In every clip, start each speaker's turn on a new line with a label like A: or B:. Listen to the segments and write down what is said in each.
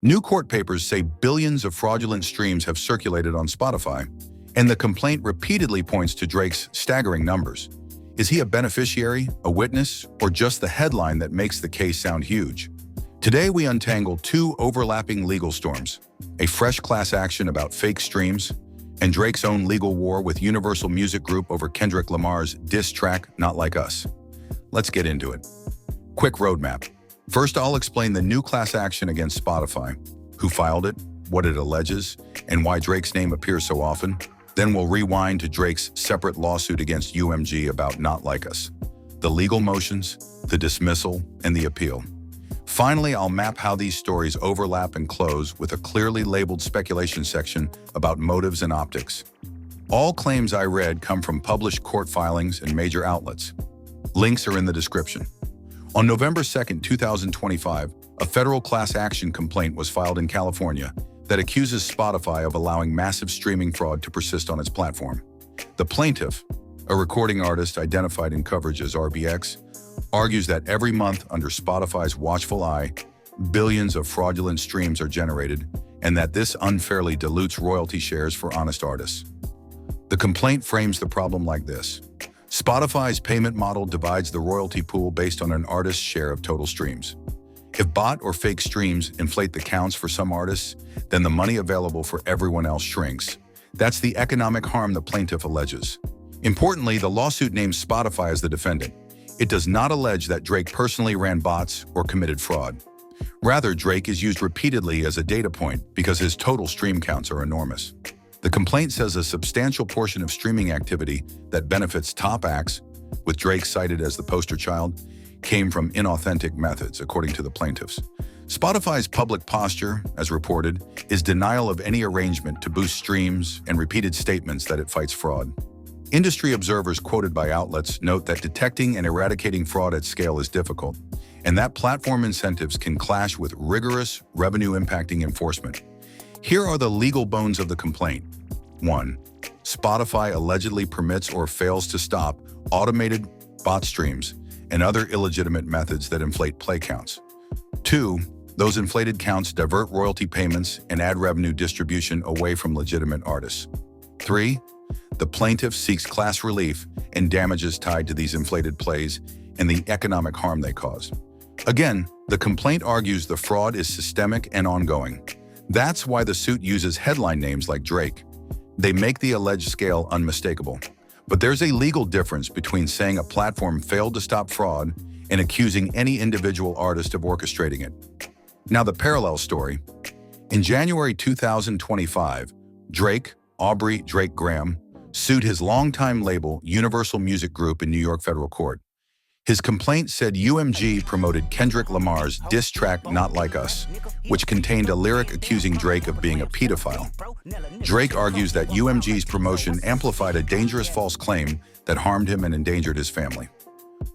A: New court papers say billions of fraudulent streams have circulated on Spotify, and the complaint repeatedly points to Drake's staggering numbers. Is he a beneficiary, a witness, or just the headline that makes the case sound huge? Today we untangle two overlapping legal storms, a fresh class action about fake streams, and Drake's own legal war with Universal Music Group over Kendrick Lamar's diss track, Not Like Us. Let's get into it. Quick roadmap. First, I'll explain the new class action against Spotify, who filed it, what it alleges, and why Drake's name appears so often. Then we'll rewind to Drake's separate lawsuit against UMG about Not Like Us, the legal motions, the dismissal, and the appeal. Finally, I'll map how these stories overlap and close with a clearly labeled speculation section about motives and optics. All claims I read come from published court filings and major outlets. Links are in the description. On November 2, 2025, a federal class action complaint was filed in California that accuses Spotify of allowing massive streaming fraud to persist on its platform. The plaintiff, a recording artist identified in coverage as RBX, argues that every month under Spotify's watchful eye, billions of fraudulent streams are generated, and that this unfairly dilutes royalty shares for honest artists. The complaint frames the problem like this. Spotify's payment model divides the royalty pool based on an artist's share of total streams. If bot or fake streams inflate the counts for some artists, then the money available for everyone else shrinks. That's the economic harm the plaintiff alleges. Importantly, the lawsuit names Spotify as the defendant. It does not allege that Drake personally ran bots or committed fraud. Rather, Drake is used repeatedly as a data point because his total stream counts are enormous. The complaint says a substantial portion of streaming activity that benefits top acts, with Drake cited as the poster child, came from inauthentic methods, according to the plaintiffs. Spotify's public posture, as reported, is denial of any arrangement to boost streams and repeated statements that it fights fraud. Industry observers quoted by outlets note that detecting and eradicating fraud at scale is difficult, and that platform incentives can clash with rigorous, revenue-impacting enforcement. Here are the legal bones of the complaint. 1. Spotify allegedly permits or fails to stop automated bot streams and other illegitimate methods that inflate play counts. 2. Those inflated counts divert royalty payments and ad revenue distribution away from legitimate artists. 3. The plaintiff seeks class relief and damages tied to these inflated plays and the economic harm they cause. Again, the complaint argues the fraud is systemic and ongoing. That's why the suit uses headline names like Drake. They make the alleged scale unmistakable. But there's a legal difference between saying a platform failed to stop fraud and accusing any individual artist of orchestrating it. Now the parallel story. In January 2025, Drake, Aubrey Drake Graham, sued his longtime label Universal Music Group in New York federal court. His complaint said UMG promoted Kendrick Lamar's diss track Not Like Us, which contained a lyric accusing Drake of being a pedophile. Drake argues that UMG's promotion amplified a dangerous false claim that harmed him and endangered his family.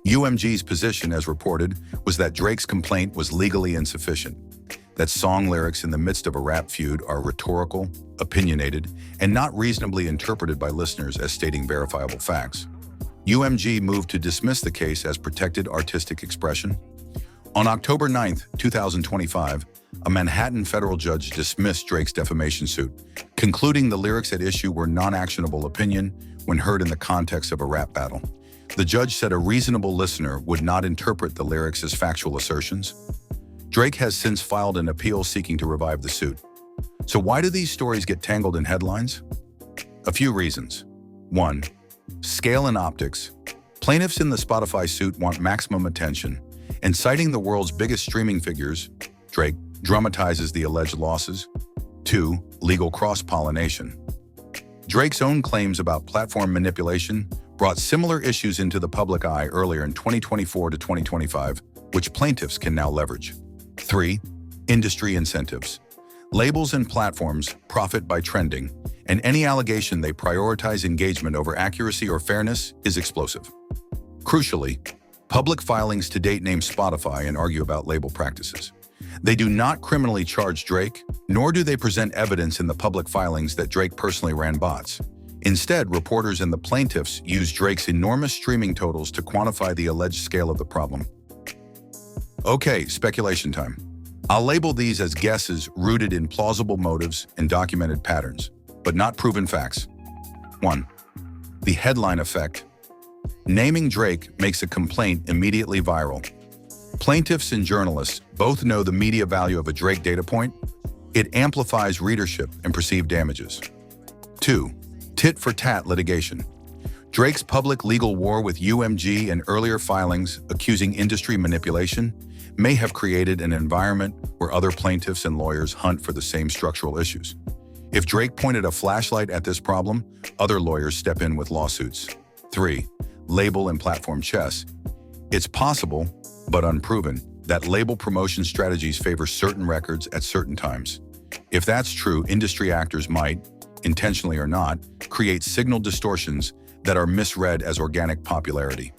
A: UMG's position, as reported, was that Drake's complaint was legally insufficient, that song lyrics in the midst of a rap feud are rhetorical, opinionated, and not reasonably interpreted by listeners as stating verifiable facts. UMG moved to dismiss the case as protected artistic expression. On October 9, 2025, a Manhattan federal judge dismissed Drake's defamation suit, concluding the lyrics at issue were non-actionable opinion when heard in the context of a rap battle. The judge said a reasonable listener would not interpret the lyrics as factual assertions. Drake has since filed an appeal seeking to revive the suit. So why do these stories get tangled in headlines? A few reasons. 1. Scale and optics. Plaintiffs in the Spotify suit want maximum attention, and citing the world's biggest streaming figures, Drake, dramatizes the alleged losses. 2. Legal cross-pollination. Drake's own claims about platform manipulation brought similar issues into the public eye earlier in 2024 to 2025, which plaintiffs can now leverage. 3. Industry incentives. Labels and platforms profit by trending, and any allegation they prioritize engagement over accuracy or fairness is explosive. Crucially, public filings to date name Spotify and argue about label practices. They do not criminally charge Drake, nor do they present evidence in the public filings that Drake personally ran bots. Instead, reporters and the plaintiffs use Drake's enormous streaming totals to quantify the alleged scale of the problem. Okay, speculation time. I'll label these as guesses rooted in plausible motives and documented patterns, but not proven facts. 1. The headline effect. Naming Drake makes a complaint immediately viral. Plaintiffs and journalists both know the media value of a Drake data point. It amplifies readership and perceived damages. 2. Tit-for-tat litigation. Drake's public legal war with UMG and earlier filings accusing industry manipulation may have created an environment where other plaintiffs and lawyers hunt for the same structural issues. If Drake pointed a flashlight at this problem, other lawyers step in with lawsuits. 3. Label and platform chess. It's possible, but unproven, that label promotion strategies favor certain records at certain times. If that's true, industry actors might, intentionally or not, create signal distortions that are misread as organic popularity.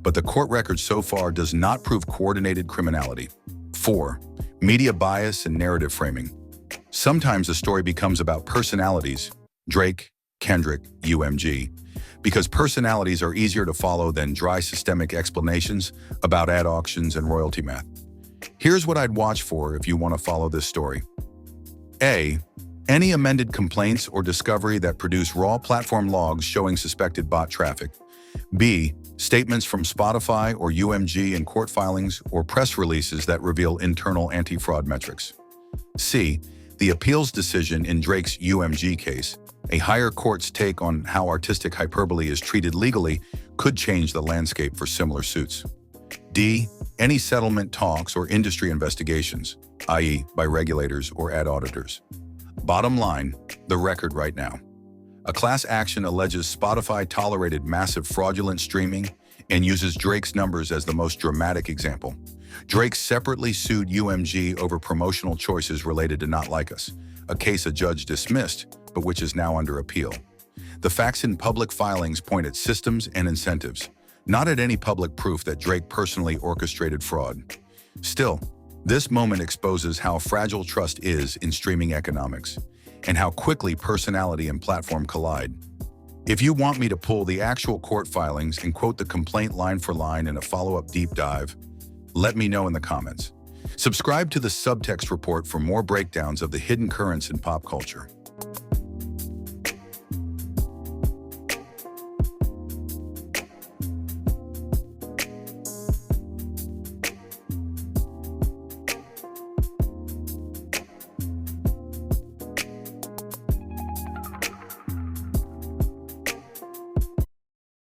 A: But the court record so far does not prove coordinated criminality. 4. Media bias and narrative framing. Sometimes a story becomes about personalities, Drake, Kendrick, UMG, because personalities are easier to follow than dry systemic explanations about ad auctions and royalty math. Here's what I'd watch for if you want to follow this story. A. Any amended complaints or discovery that produce raw platform logs showing suspected bot traffic. B. Statements from Spotify or UMG in court filings or press releases that reveal internal anti-fraud metrics. C. The appeals decision in Drake's UMG case, a higher court's take on how artistic hyperbole is treated legally, could change the landscape for similar suits. D. Any settlement talks or industry investigations, i.e. by regulators or ad auditors. Bottom line, the record right now. A class action alleges Spotify tolerated massive fraudulent streaming and uses Drake's numbers as the most dramatic example. Drake separately sued UMG over promotional choices related to Not Like Us, a case a judge dismissed, but which is now under appeal. The facts in public filings point at systems and incentives, not at any public proof that Drake personally orchestrated fraud. Still, this moment exposes how fragile trust is in streaming economics, and how quickly personality and platform collide. If you want me to pull the actual court filings and quote the complaint line for line in a follow-up deep dive, let me know in the comments. Subscribe to the Subtext report for more breakdowns of the hidden currents in pop culture.